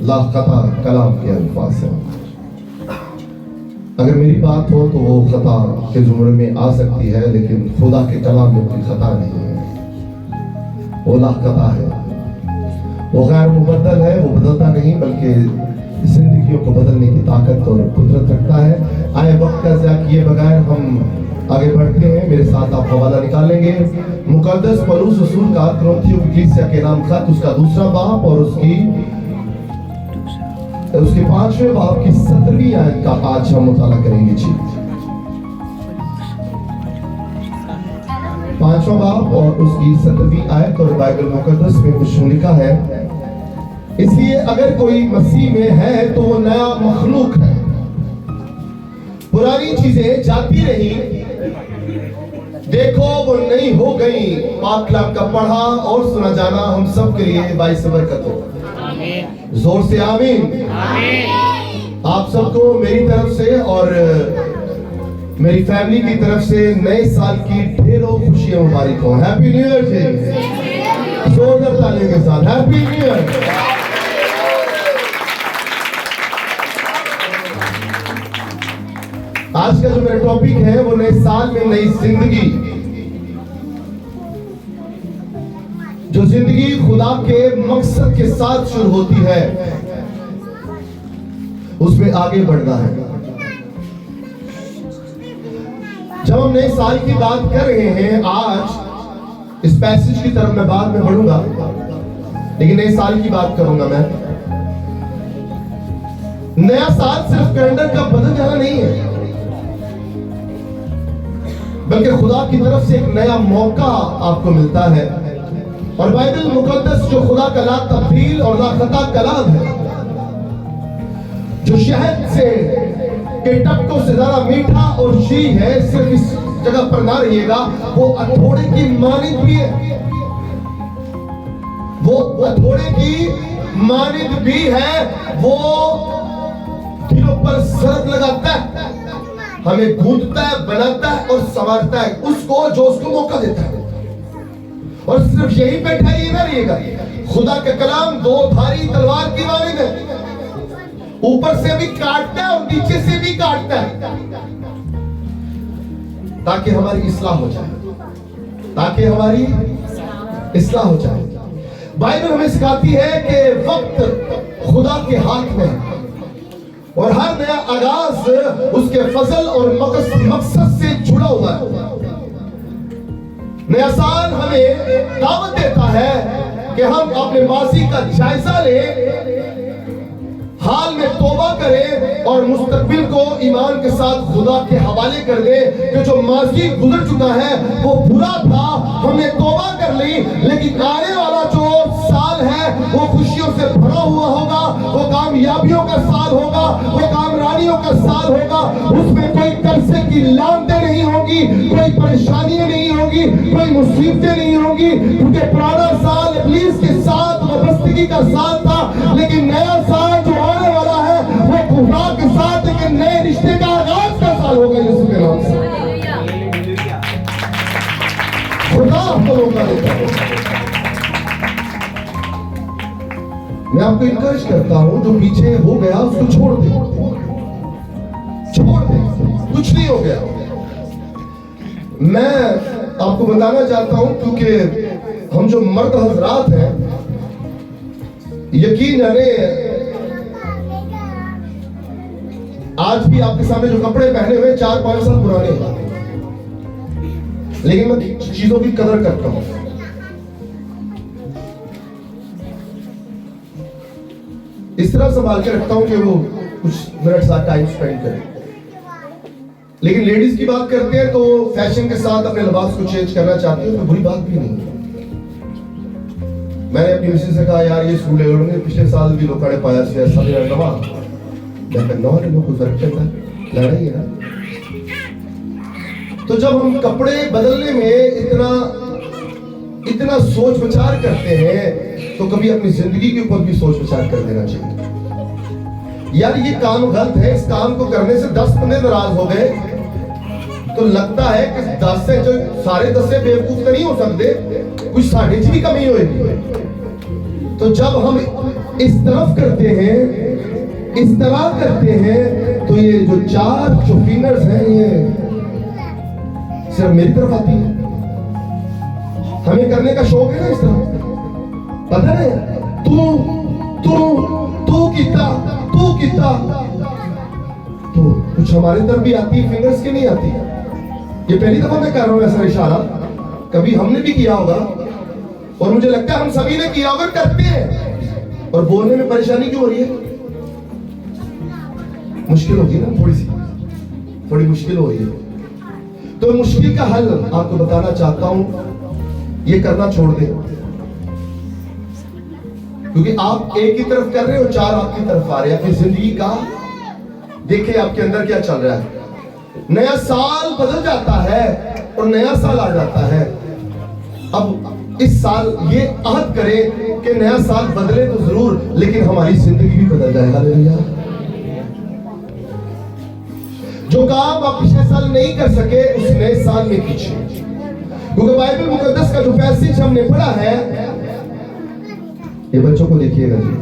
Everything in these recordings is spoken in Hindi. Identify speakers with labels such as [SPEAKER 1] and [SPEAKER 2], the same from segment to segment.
[SPEAKER 1] लाखता कलाम के अल्फाज हैं। अगर मेरी बात हो तो वो खता के जुमरे में आ सकती है, लेकिन खुदा के कलाम में कोई खता नहीं है। वो लाखता है, वो गैर मुबद्दल है, वो बदलता नहीं बल्कि जिंदगियों को बदलने की ताकत और कुदरत रखता है। आए वक्त का ज़िया किए बगैर हम आगे बढ़ते हैं। मेरे साथ आप हवाला निकालेंगे मुकद्दस पौलुस रसूल का कुरिन्थियों की कलीसिया के नाम खत, उसका 2 बाब और उसके 5वें बाब की 17वीं आयत का आज हम मुताला करेंगे। जी, 5वां बाब और उसकी 17वीं आयत। और बाइबल मुकद्दस में कुछ लिखा है, इसलिए अगर कोई मसीह में है तो वो नया मखलूक है, पुरानी चीजें जाती रही, देखो वो नई हो गई। पाक कलाम का पढ़ा और सुना जाना हम सब के लिए बाइस बरकत हो। जोर से आमीन। आप सबको मेरी तरफ से और मेरी फैमिली की तरफ से नए साल की ढेरों खुशियां मुबारक हो। हैप्पी न्यू ईयर जी, जोरदार तालियों के साथ हैप्पी न्यू ईयर। आज का जो मेरा टॉपिक है वो नए साल में नई जिंदगी। जो जिंदगी खुदा के मकसद के साथ शुरू होती है उसमें आगे बढ़ना है। जब हम नए साल की बात कर रहे हैं, आज इस पैसेज की तरफ मैं बाद में बढ़ूंगा, लेकिन नए साल की बात करूंगा मैं। नया साल सिर्फ कैलेंडर का बदल जाना नहीं है, बल्कि खुदा की तरफ से एक नया मौका आपको मिलता है। और बाइबल मुकद्दस जो खुदा का ला तब्दील और लाखता कलाम है, जो शहद से के टपकों से ज्यादा मीठा और शी है, सिर्फ इस जगह पर ना रहिएगा, वो अथोड़े की मानिंद भी है। वो अथोड़े की मानिंद भी है। वो दिलों पर सरद लगाता है, हमें गूंथता है, बनाता है और संवारता है उसको जो उसको मौका देता है। और सिर्फ यही पे ठहरिए ना रहिएगा, खुदा का कलाम 2 धारी तलवार की मानिंद है, ऊपर से भी काटता है और नीचे से भी काटता है, ताकि हमारी इस्लाह हो जाए, ताकि हमारी इस्लाह हो जाए। बाइबल हमें सिखाती है कि वक्त खुदा के हाथ में है और हर नया आगाज उसके फजल और मकसद से जुड़ा हुआ है। नया साल हमें दावत देता है कि हम अपने माजी का जायजा लें, हाल में तौबा करें और मुस्तकबिल को ईमान के साथ खुदा के हवाले कर दें कि जो माजी गुजर चुका है वो बुरा था, हमने तौबा कर ली, लेकिन आने वाला जो साल है वो खुशियों से भरा हुआ होगा, वो कामयाबियों का साल होगा, वो कामरानियों का साल होगा। उसमें कोई कर्जे की लानतें नहीं होगी, कोई परेशानियां नहीं होगी, कोई मुसीबतें नहीं होगी, क्योंकि पुराना साल इब्लीस के साथ वाबस्तगी का साल था, लेकिन नया साल जो आने वाला है वो खुदा के साथ एक नए रिश्ते का आगाज का साल होगा। यीशु के नाम से खुदा हमको मौका देता है। मैं आपको इनकरेज करता हूं, जो पीछे हो गया उसको छोड़ दे, छोड़ दे, कुछ नहीं हो गया। मैं आपको बताना चाहता हूं, क्योंकि हम जो मर्द हजरात हैं, यकीन जाने आज भी आपके सामने जो कपड़े पहने हुए 4-5 साल पुराने हैं, लेकिन मैं चीजों की कदर करता हूं। इस तरह संभाल के रखता हूं कि वो कुछ मिनट साथ टाइम स्पेंड करें। लेकिन लेडीज की बात करते हैं तो फैशन के साथ अपने लिबास को चेंज करना चाहती है, तो बुरी बात भी नहीं है। मैंने अपनी मिसेज से कहा, यार ये सूट ले लो, पिछले साल भी लोग कड़े पाया से ऐसा नहीं नवा कोई फर्क पड़ता है, लड़ाई है ना। तो जब हम कपड़े बदलने में इतना सोच विचार करते हैं, तो कभी अपनी जिंदगी के ऊपर भी सोच विचार कर देना चाहिए। यार ये काम गलत है, इस काम को करने से 10 बंदे नाराज हो गए, तो लगता है कि 10 से जो सारे 10 से बेवकूफ तो नहीं हो सकते, कुछ साढ़े च भी कमी होगी। तो जब हम इस तरफ करते हैं, इस तरह करते हैं, तो ये जो चार जो फिंगर्स हैं ये सिर्फ मेरी तरफ आती है। हमें करने का शौक है ना इस तरह, पता नहीं तू तू तू कितना तो कुछ हमारी तरफ भी आती है, फिंगर्स की नहीं आती। ये पहली दफा मैं कर रहा हूं ऐसा इशारा, कभी हमने भी किया होगा और मुझे लगता है हम सभी ने किया होगा, करते हैं। और बोलने में परेशानी क्यों हो रही है? मुश्किल होगी ना, थोड़ी मुश्किल हो रही है। तो मुश्किल का हल आपको बताना चाहता हूं, ये करना छोड़ दें, क्योंकि आप एक ही तरफ कर रहे हो, चार आपकी तरफ आ रहे हैं। अपनी जिंदगी का देखिए आपके अंदर क्या चल रहा है। नया साल बदल जाता है और नया साल आ जाता है। अब इस साल ये अहद करें कि नया साल बदले तो जरूर, लेकिन हमारी जिंदगी भी बदल जाएगा। हालेलुया। जो काम आप पिछले साल नहीं कर सके उस नए साल में कीजिए, क्योंकि बाइबल मुकद्दस का जो पैसेज हमने पढ़ा है, ये बच्चों को देखिएगा जी,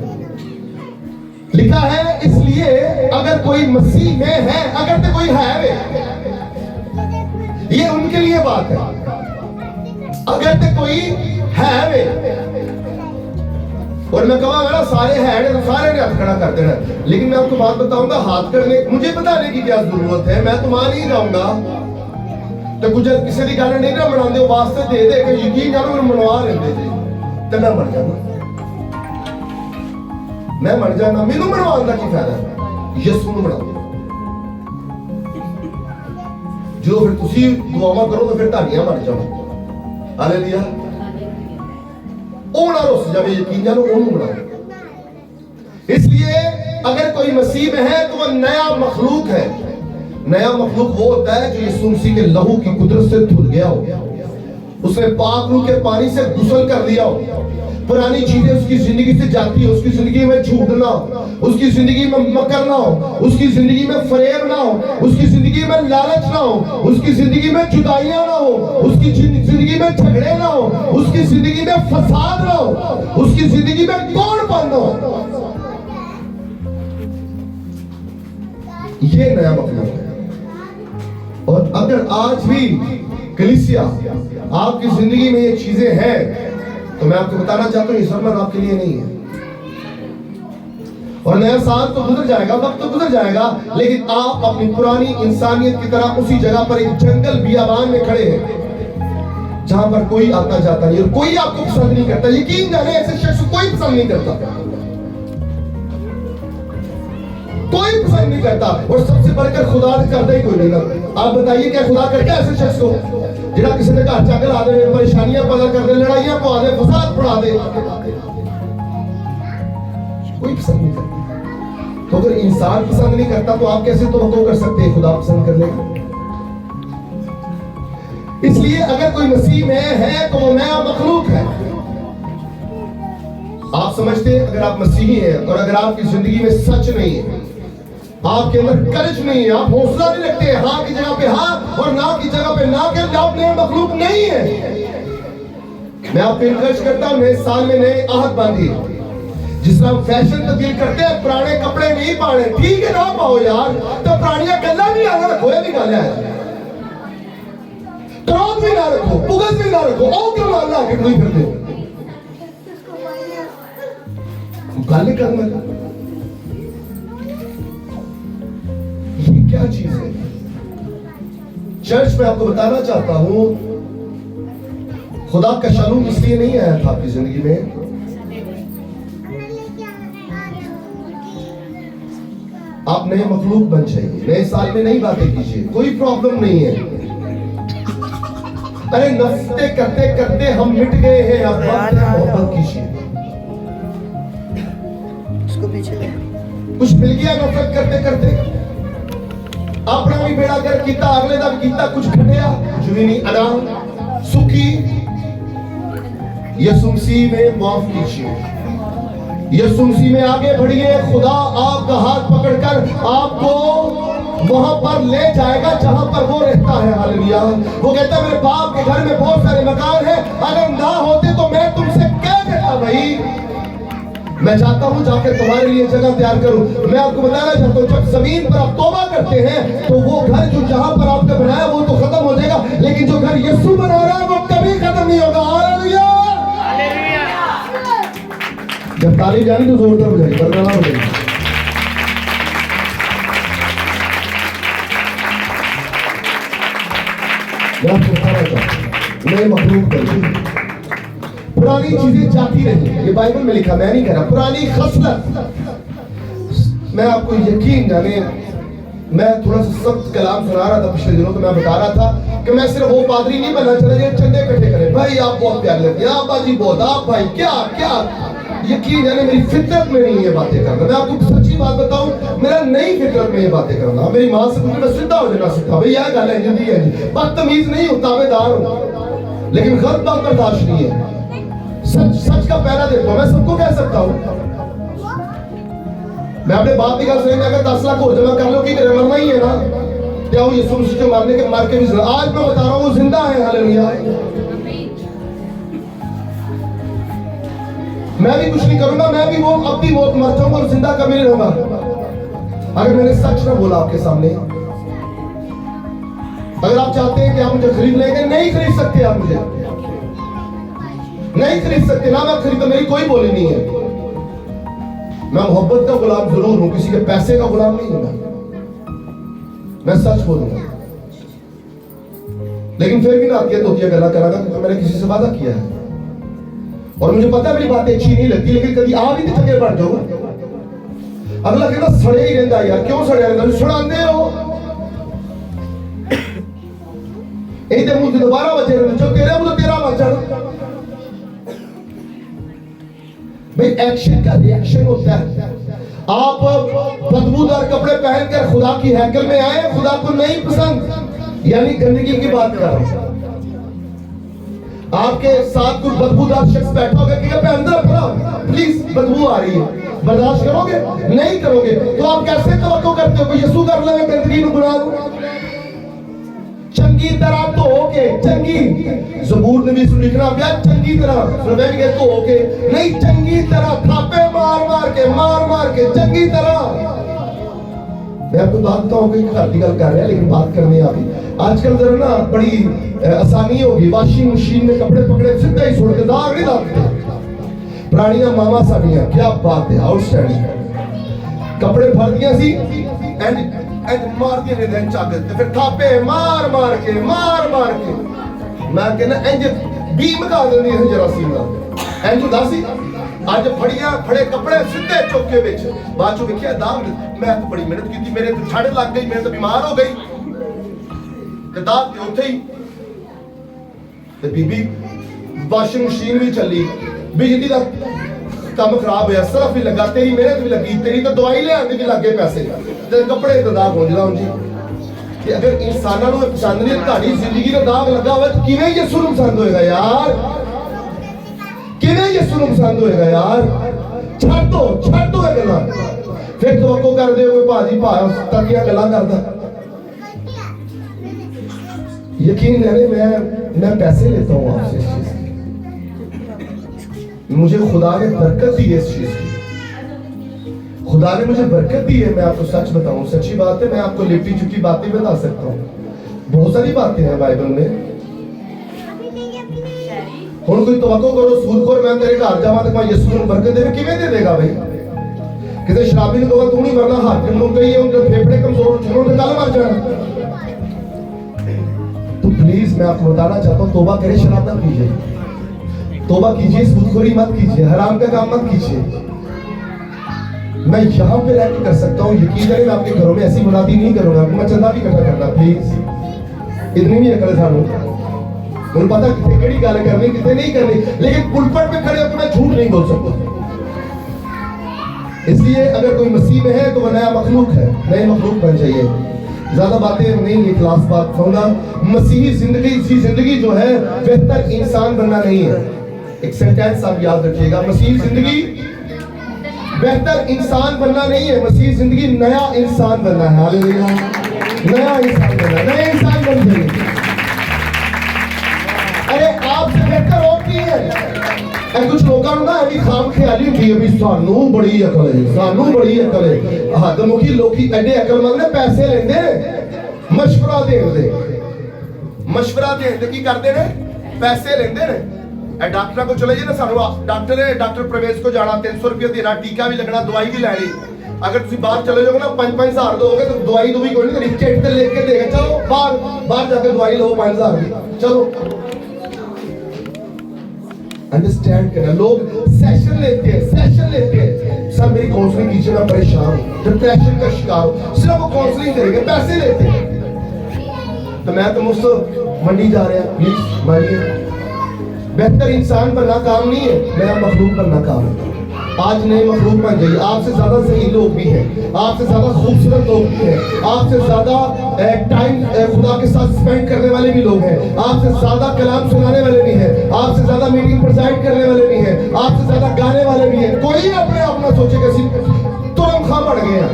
[SPEAKER 1] लिखा है इसलिए अगर कोई मसीह में है, अगर तो कोई है वे, ये उनके लिए बात है, अगर तो कोई है वे। और मैं कहूँगा मेरा सारे हैं तो सारे ने हाथ खड़ा कर देना, लेकिन मैं आपको बात बताऊंगा, हाथ करने मुझे बताने की क्या जरूरत है, मैं तो मान ही जाऊंगा। तो कुछ किसी की गल नहीं ना बनाते, वास्ते दे दे के यकीन करो मनवा लेंगे जी, तो मैं मर जाना, मैं मर जाना, मैनू मनवाने का की फायदा? यीशु ਨੂੰ ਬਣਾ जो फिर तुसी दुआवां करो तो फिर ढालियां मर जाओ। हालेलुया। ਉਹ ਨਾ रुस जावे, यकीन जानो ਉਹਨੂੰ बनाओ। इसलिए अगर कोई मसीह में है तो वह नया मखलूक है। नया मखलूक वो होता है जो यीशु मसीह के लहू की कुदरत से धुल गया हो, उसने पाक रूह के पानी से गुसल कर दिया हो, पुरानी चीजें उसकी जिंदगी से जाती है, उसकी जिंदगी में झूठ ना हो, उसकी जिंदगी में मकर ना हो, उसकी जिंदगी में फरेब ना हो, उसकी जिंदगी में लालच ना हो, उसकी जिंदगी में जुदाइयां ना हो, उसकी जिंदगी में झगड़े ना हो, उसकी जिंदगी में फसाद ना हो, उसकी जिंदगी में कौड़पन ना हो। ये नया मखलूक है। और अगर आज भी कलीसिया आपकी जिंदगी में ये चीजें हैं, तो मैं आपको बताना चाहता हूं ये सरमन आपके लिए नहीं है। और नया साल तो गुजर जाएगा, वक्त तो गुजर जाएगा, लेकिन आप अपनी पुरानी इंसानियत की तरह उसी जगह पर एक जंगल बियाबान में खड़े हैं जहां पर कोई आता जाता नहीं और कोई आपको पसंद नहीं करता। यकीन जाने ऐसे शख्स को कोई पसंद नहीं करता, कोई पसंद नहीं करता। और सबसे बढ़कर खुदा करता ही कोई नहीं। आप बताइए क्या खुदा करता है ऐसे शख्स को जिहड़ा किसी ने घर चक ला दे, परेशानियां पैदा कर दे, लड़ाइयां पा दे, फसाद पड़ा दे? कोई पसंद नहीं करता। तो अगर इंसान पसंद नहीं करता तो आप कैसे तो कर सकते हैं खुदा पसंद कर लेगा? इसलिए अगर कोई मसीह में है तो वो नया मखलूक है। आप समझते हैं अगर आप मसीही हैं और अगर आपकी जिंदगी में सच नहीं है, आपके अंदर करज नहीं है, आप हौसला नहीं रखते, हाँ की जगह पे हाँ और ना की जगह पे ना के, आप नए मखलूक नहीं है। मैं आपको इनकरेज करता हूं, नए साल में नए आहद बांधिए। जिस तरह फैशन तब्दील करते हैं, पुराने कपड़े नहीं पाने, ठीक है ना पाओ यार, तो पुरानियां गल्लां भी ना रखो, ये भी गल है। क्रोध भी ना रखो, पुगस भी ना रखो, ओ क्यों अल्लाह के कोई फिरते हो गल करना। ये क्या चीज है? चर्च में आपको बताना चाहता हूं, खुदा का शालूम इसलिए नहीं आया था आपकी जिंदगी में, आप नए मखलूक बन जाइए। नए साल में नई बातें कीजिए, कोई प्रॉब्लम नहीं है। अरे नफरतें करते करते हम मिट गए हैं, आप मोहब्बत कीजिए। कुछ मिल गया नफरत करते करते, अपना भी बेड़ा कर किया, अगले का भी किया, कुछ घटिया कुछ भी नहीं, आराम सुखी। यीशु मसीह में माफ कीजिए, यीशु मसीह में आगे बढ़िए। खुदा आपका हाथ पकड़कर आपको वहां पर ले जाएगा जहां पर वो रहता है। हालेलुया। वो कहता है मेरे बाप के घर में बहुत सारे मकान हैं, अगर ना होते तो मैं तुमसे कह देता भाई। मैं चाहता हूं जाकर तुम्हारे लिए जगह तैयार करूं। मैं आपको बताना चाहता हूं, जब जमीन पर आप तौबा करते हैं तो वो घर जो जहां पर आपने बनाया वो तो खत्म हो जाएगा, लेकिन जो घर यीशु बना रहा है वो कभी खत्म नहीं होगा। हालेलुया। जब ताली जानी तो जोरदार हो जाएगी, बरकरार हो जाएगी। मैं मखलूक कर पुरानी चीजें जाती रही, ये बाइबल में लिखा, मैं नहीं कह रहा। पुरानी खसलत, मैं आपको यकीन जाने, मैं थोड़ा सा सख्त कलाम सुना रहा था पिछले दिनों, तो मैं बता रहा था कि मैं सिर्फ वो पादरी नहीं बनना चाह रहा चंदे इकट्ठे करें। भाई आप बहुत प्यार लगते हैं, आप बाजी बहुत, आप भाई क्या क्या, यकीन जाने मेरी फितरत में नहीं ये बातें करना। मैं आपको सच्ची बात बताऊं, मेरा नई फितरत में ये बातें करना। मेरी माँ से पूछे मैं सीधा हो जाना सीखा, भाई यह गल है जल्दी है जी, बदतमीज नहीं हूं, ताबेदार हूं, लेकिन गलत बात बर्दाश्त नहीं है। सच सच का पहरा देता हूं, मैं सबको कह सकता हूं। मैं अपने बाप की गल सुनी, अगर 10 लाख और जमा कर लो की करे, मरना ही है ना, क्या वो यीशु मसीह के मारने के मार के भी आज मैं बता रहा हूं वो जिंदा है। हालेलुया। मैं भी कुछ नहीं करूंगा, मैं भी वो अब भी मौत मर जाऊंगा और जिंदा कभी नहीं रहूंगा अगर मैंने सच ना बोला आपके सामने। अगर आप चाहते हैं कि आप मुझे खरीद लेंगे, नहीं खरीद सकते, आप मुझे नहीं खरीद सकते ना, मैं खरीद, मेरी कोई बोली नहीं है। मैं मोहब्बत का गुलाम जरूर हूं, किसी के पैसे का गुलाम नहीं हूं। मैं सच बोलूंगा, लेकिन फिर भी ना आती है तो गला करागा, क्योंकि मैंने किसी से वादा किया है और मुझे पता है मेरी बातें अच्छी नहीं लगती, लेकिन कभी आ भी तो चंगे बन जाओ। अगला कहता सड़े ही रहता यार, क्यों सड़े रहता, सड़ाते हो इधर मुझे दोबारा बचे रहते, जो तेरा मुझे तेरा बचा। भाई एक्शन का रिएक्शन होता है। आप बदबूदार कपड़े पहनकर खुदा की हैकल में आए, खुदा को नहीं पसंद, यानी गंदगी की बात कर रहा हूं। आपके साथ कोई बदबूदार शख्स बैठा होगा कि अंदर खड़ा, प्लीज बदबू आ रही है, बर्दाश्त करोगे? नहीं करोगे तो आप कैसे तवक्को करते हो कि यीशु कर ले गंदगी को बुला दूं? चंगी तरह धो के, चंगी ज़बूर ने भी लिखना पिया चंगी तरह, मैं भी कहता धो के नहीं, चंगी तरह थापे मार मार के चंगी तरह। मैं आपको बात बताऊं कि घर की गल कर रहे हैं, लेकिन बात करने आ गई। आजकल जरा ना बड़ी आसानी होगी, वॉशिंग मशीन में कपड़े पकड़े सीधा ही छोड़ के दाग नहीं लगते। पुरानियां मामा साडियां, क्या बात है, आउटस्टैंडिंग। कपड़े भर दिया सी एंड मार दिए ने देन चागत ते फिर थापे मार के मैं कहना इंज बीम का देंदी है जरासीम दा इंज दासी आज फड़े कपड़े सीधे चौके विच बाद चो वेखिया दाग। मैं तो बड़ी मेहनत की, मेरे तो छड़ लग गई, मैं तो बीमार हो गई ते दाग ते उत्थे ही। ते बीबी वाशिंग मशीन भी चली, बिजली दा काम खराब होया, सरफ भी लगा, तेरी मेहनत भी लगी, तेरी तो दवाई ले आंदी भी लगे पैसे, ते कपड़े तो दाग पहुंचदा हुन जी। कि अगर इंसानां नूं पसंद नहीं, तुहाडी जिंदगी दा दाग लगा होवे तो किवें यीशु नूं पसंद होएगा यार, किवें यीशु नूं पसंद होएगा यार। छੱਡ दो ये गल्लां, फिर तवक्को कर दे कोई भाजी भाव तकिया गल्लां करदा। यकीन जाने मैं पैसे लेता हूं आपसे इस चीज की, मुझे खुदा ने बरकत दी है इस चीज की, खुदा ने मुझे बरकत दी है। मैं आपको सच बताऊं, सच्ची बात है, मैं आपको लिपटी चुपटी बातें बता सकता हूं, बहुत सारी बातें हैं बाइबल में। हुण कोई तवक्को करो सूदखोर मैं तेरे घर जावां ते मैं यीशु नूं बरकत देवे, किवें दे देगा भाई? किसी शराबी ने कहा तू नहीं मरना, हाकिम नूं कहिए उनके फेफड़े कमजोर हो तो कल मर जाना। तो प्लीज मैं आपको बताना चाहता हूं, तौबा करें, शराब ना कीजिए, तौबा कीजिए, सूदखोरी मत कीजिए, हराम का काम मत कीजिए। मैं यहाँ पे रह कर सकता हूँ, यकीन करें मैं आपके घरों में ऐसी मुनादी नहीं करूंगा, मैं चंदा भी इकट्ठा करना, प्लीज इतनी भी अकल सानू मुझे पता कितने कड़ी गल करनी कितने नहीं करनी, लेकिन पुलपट पे खड़े होकर मैं झूठ नहीं बोल सकता। इसलिए अगर कोई मसीह में है तो वह नया मखलूक है, नए मखलूक बन जाइए। ज्यादा बातें नहीं, ये क्लास बात कहूंगा। मसीही जिंदगी जो है बेहतर इंसान बनना नहीं है। एक सेंटेंस आप याद रखिएगा, मसीही जिंदगी बेहतर इंसान बनना नहीं है, मसीह जिंदगी नया इंसान बनना है। हालेलुया, नया इंसान बनना, नया इंसान बन जाइए। अरे आपसे बेहतर और नहीं है, कुछ लोगों ਨੂੰ ਨਾ ਐਵੇਂ ਖਾਮ ਖਿਆਲੀ ਹੁੰਦੀ ਹੈ ਵੀ ਸਾਨੂੰ ਬੜੀ ਅਕਲ ਹੈ, ਸਾਨੂੰ ਬੜੀ ਅਕਲ ਹੈ। ਹੱਦਮੁਖੀ ਲੋਕੀ ਐਡੇ ਅਕਲਮੰਦ ਨੇ, ਪੈਸੇ ਲੈਂਦੇ ਨੇ ਮਸ਼ਵਰਾ ਦੇਣ ਦੇ, ਮਸ਼ਵਰਾ ਦੇਣ ਦੇ ਕੀ ਕਰਦੇ ਨੇ, ਪੈਸੇ ਲੈਂਦੇ ਨੇ। ਇਹ ਡਾਕਟਰਾਂ ਕੋਲ ਚਲੇ ਜੇ ਨਾ, ਸਾਨੂੰ ਡਾਕਟਰ ਪ੍ਰਵੇਸ਼ ਕੋ ਜਾਣਾ, 300 ਰੁਪਏ ਦੇਣਾ, ਟੀਕਾ ਵੀ ਲੱਗਣਾ, ਦਵਾਈ ਵੀ ਲੈਣੀ। अगर तुम बाहर चले जाओगे ना 5-5 हज़ार दोगे तो दवाई भी कोई नहीं, चिट पे लिख के देगा, चलो बाहर जाकर दवाई लो 5 हज़ार की, चलो। अंडरस्टैंड करना, लोग सेशन लेते हैं, सर मेरी काउंसलिंग कीजिए, मैं परेशान हूँ, डिप्रेशन का शिकार हूँ, सिर्फ वो काउंसलिंग करेंगे, पैसे लेते हैं। तो मैं तो मुझसे मंडी जा रहा, प्लीज मारिए। बेहतर इंसान बनना काम नहीं है, मेरा मखलूक बनना काम है। आज नए मखलूक बन गई, आपसे ज्यादा सही लोग भी हैं, आपसे ज्यादा खूबसूरत लोग भी हैं, आपसे ज्यादा टाइम खुदा के साथ स्पेंड करने वाले भी लोग हैं, आपसे ज्यादा कलाम सुनाने वाले भी हैं, आपसे ज्यादा मीटिंग प्रेसिड करने वाले भी हैं, आपसे ज्यादा गाने वाले भी हैं। कोई अपने आप ना सोचे कि तुरम खां बढ़ गए हैं।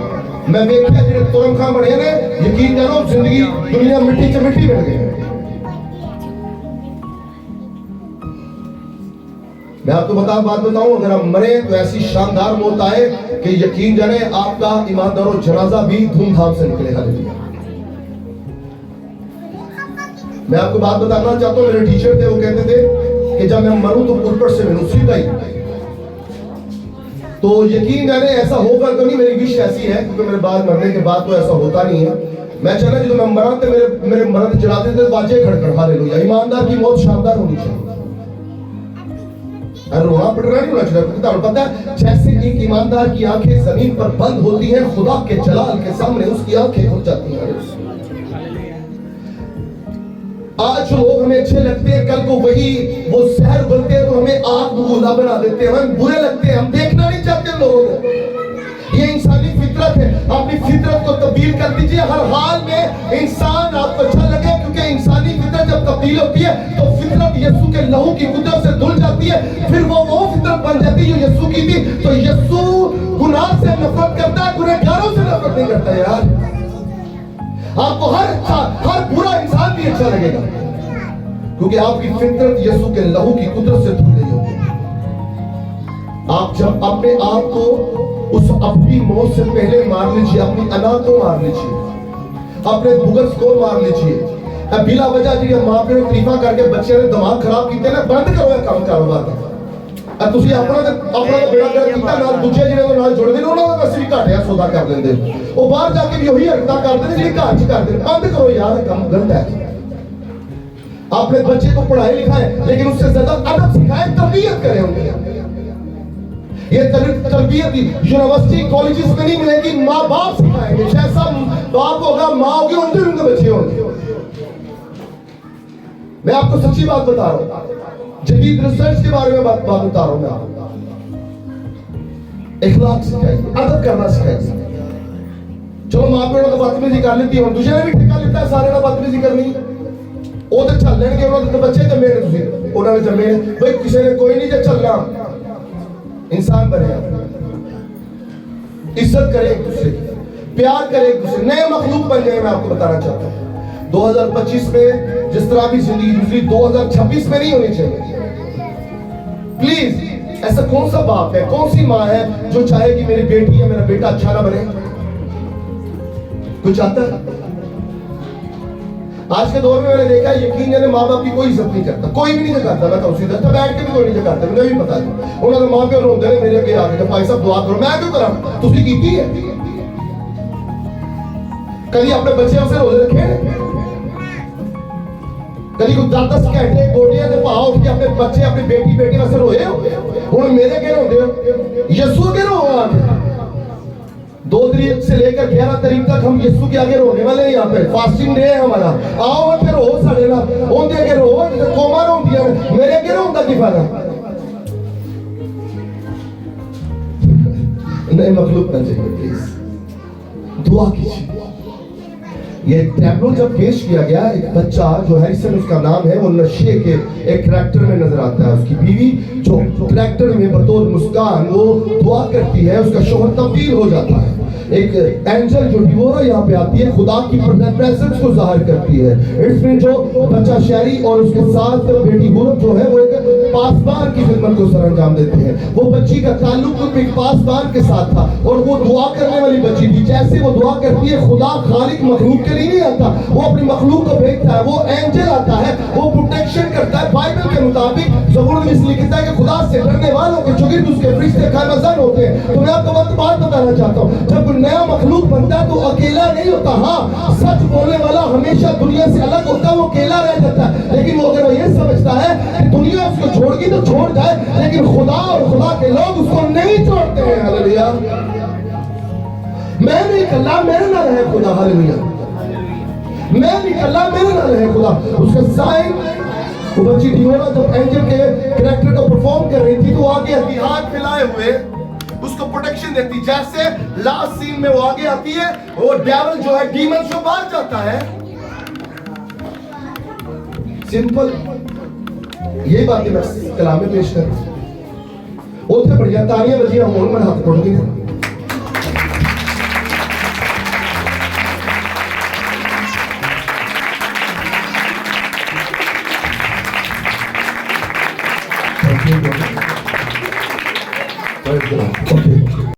[SPEAKER 1] मैं देखा जो तुरम खां बढ़े ने, यकीन करो जिंदगी दुनिया मिट्टी से मिट्टी बन गई। मैं आपको बात बताऊं, अगर आप मरे तो ऐसी शानदार मौत आए कि यकीन जाने आपका ईमानदारों जनाजा भी धूमधाम से निकलेगा। मैं आपको बात बताना चाहता हूं, मेरे टीचर थे, वो कहते थे कि जब मैं मरूं तो ऊपर से मिलूं, सीधा ही। तो यकीन जाने ऐसा होगा तो नहीं, मेरी विश ऐसी है, क्योंकि मेरे बाद मरने के बाद तो ऐसा होता नहीं है। मैं चाहता जो मैं मरा तो मेरे मरद जलाते थे बाजे खड़खड़, हालेलुया। ईमानदार की मौत शानदार होनी चाहिए, रोना पड़ना नहीं होना चाहिए, क्योंकि आपको पता है जैसे एक ईमानदार की आंखें जमीन पर बंद होती हैं, खुदा के जलाल के सामने उसकी आंखें खुल जाती हैं। आज जो लोग हमें अच्छे लगते हैं, कल को वही वो जहर बनते हैं तो हमें आग बबूला बना देते हैं, हम बुरे लगते हैं, हम देखना नहीं चाहते लोगों को। ये इंसानी फितरत है, अपनी फितरत को तब्दील कर दीजिए। हर हाल में इंसान आपको अच्छा लगे, क्योंकि इंसानी फितरत जब तब्दील होती है तो फितरत यीशु के लहू की कुदरत से धुल जाती है, फिर वो फितरत बन जाती है जो यीशु की थी। तो यीशु गुनाह से नफरत करता है, गुनहगारों से नफरत नहीं करता यार। आपको हर बुरा इंसान भी अच्छा लगेगा, क्योंकि आपकी फितरत यीशु के लहू की कुदरत से धुल गई होगी। आप जब अपने आप को उस अपनी मौत से पहले मार लीजिए, अपनी अना को मार लीजिए, अपने बुगस को मार लीजिए। बिला वजह जी मां प्यो तरीफा करके बच्चे ने दिमाग खराब किए ना, बंद करो काम कारोबार। ਤੁਸੀਂ ਆਪਣਾ ਬੇੜਾ ਕਰ ਕੀਤਾ, ਨਾਲ ਦੂਜੇ ਜਿਹੜੇ ਉਹ ਨਾਲ ਜੁੜਦੇ ਨੇ ਉਹਨਾਂ ਦਾ ਵੈਸੇ ਵੀ ਘਾਟਿਆ ਸੌਦਾ ਕਰ ਦਿੰਦੇ, ਉਹ ਬਾਹਰ ਜਾ ਕੇ ਵੀ ਉਹੀ ਹਰਕਤਾਂ ਕਰਦੇ ਨੇ ਜਿਹੜੀ ਘਰ 'ਚ ਕਰਦੇ ਨੇ। ਬੰਦ करो यार, काम गलत है। अपने बच्चे को पढ़ाई लिखाएं, लेकिन उससे ज्यादा अदब सिखाएं, तरबियत करें उनकी। ये तरबियत यूनिवर्सिटी कॉलेजेस में नहीं मिलेगी, माँ बाप सिखाएंगे। जैसा बाप होगा माँ होगी, उनके बच्चे होंगे। मैं आपको सच्ची बात बता रहा हूँ, जदीद रिसर्च के बारे में बात बता रहा हूँ मैं आपको। इखलाक सिखाइए, अदब करना सिखाइए। चलो माँ प्यो ने बदतमीजी कर ली, हम दूसरे ने भी ठेका लिया सारे ने बदतमीजी करनी, ਉਹ ਤੇ ਚੱਲਣਗੇ, ਉਹਨਾਂ ਦੇ ਬੱਚੇ ਜੰਮੇ ਨੇ, ਤੁਸੀਂ ਉਹਨਾਂ ਨੇ ਜੰਮੇ ਨੇ ਬਈ, ਕਿਸੇ ਨੇ ਕੋਈ ਨਹੀਂ ਜੇ ਚੱਲਣਾ। इंसान बने, इज्जत करे एक दूसरे की, प्यार करे एक दूसरे, नए मखलूक बन जाए। मैं आपको बताना चाहता हूँ 2025 में जिस तरह भी जिंदगी गुजरी 2026 में नहीं होनी चाहिए। प्लीज, ऐसा कौन सा बाप है, कौन सी माँ है जो चाहे कि मेरी बेटी या मेरा बेटा अच्छा ना बने? कुछ आता है? आज के दौर में मैंने देखा, यकीन जाने माँ बाप की कोई इज्जत नहीं करता, कोई भी नहीं करता। मैं तो सीधा बैठ के भी कोई नहीं करता, मुझे भी पता है। उन्होंने माँ प्यो रोंदे ने मेरे अगे आके, भाई साहब दुआ करो। मैं क्यों करा? तुसी कीती है? कभी अपने बच्चे वास्ते रोजे रखे? कभी कोई 10-10 घंटे गोटियां दे भाव उठ के अपने बच्चे, अपनी बेटी वास्ते रोए हो? हुण मेरे अगे रोंदे हो, यीशु अगे रोवा। 2 तारीख से लेकर 11 तारीख तक हम यीशु के आगे रोने वाले हैं। यहाँ पे फास्टिंग डे है हमारा। आओ फिर रो साढ़े ना उनके आगे रो, कोमा रो दिया, मेरे आगे रोंदा की फायदा? नए मखलूक बन जाइए प्लीज, दुआ कीजिए। ये टैब्लो जब पेश किया गया, एक बच्चा जो हैरिसन उसका नाम है, वो नशे के एक करैक्टर में नजर आता है। उसकी बीवी जो करैक्टर में बतौर मुस्कान वो दुआ करती है, उसका शोहर तब्दील हो जाता है। एक एंजल जो डिवोरा यहाँ पे आती है, खुदा की प्रेजेंस को जाहिर करती है। इसमें जो बच्चा शहरी और उसके साथ बेटी हुरम जो है वो एक पासबान की खिदमत को सर अंजाम देते हैं। वो बच्ची का ताल्लुक एक पासबान के साथ था और वो दुआ करने वाली बच्ची थी। जैसे वो दुआ करती है, खुदा खालिक मखलूक के लिए नहीं आता, वो अपनी मखलूक को भेजता है, वो एंजल आता है, वो प्रोटेक्शन करता है। बाइबल के मुताबिक ज़बूर में इसलिए लिखता है कि खुदा से डरने वालों के चुगिर्द उसके फरिश्ते क़ाइमज़न होते हैं। तो मैं आपको वक्त बात बताना चाहता हूँ, जब कोई नया मखलूक बनता है तो अकेला नहीं होता। हाँ, सच बोलने वाला हमेशा दुनिया से अलग होता है, वो अकेला रह जाता है। लेकिन वो अगर वो ये समझता है कि दुनिया उसको छोड़गी तो छोड़ जाए, लेकिन खुदा और खुदा के लोग उसको नहीं छोड़ते हैं। हालेलुया। मैं नहीं कल्ला, मेरे ना रहे खुदा। हालेलुया। मैं नहीं कल्ला, मेरे ना रहे खुदा। उसका साइन, वो बच्ची डियोरा जब एंजल के कैरेक्टर को परफॉर्म कर रही थी तो आगे आती, हाथ फैलाए हुए उसको प्रोटेक्शन देती। जैसे लास्ट सीन में वो आगे आती है, वो डेविल जो है, डीमन जो बाहर जाता है। सिंपल यही बातें मैं कलाम में पेश कर। उसे बढ़िया तालियां बजियां होन, मैं हाथ पढ़ गई।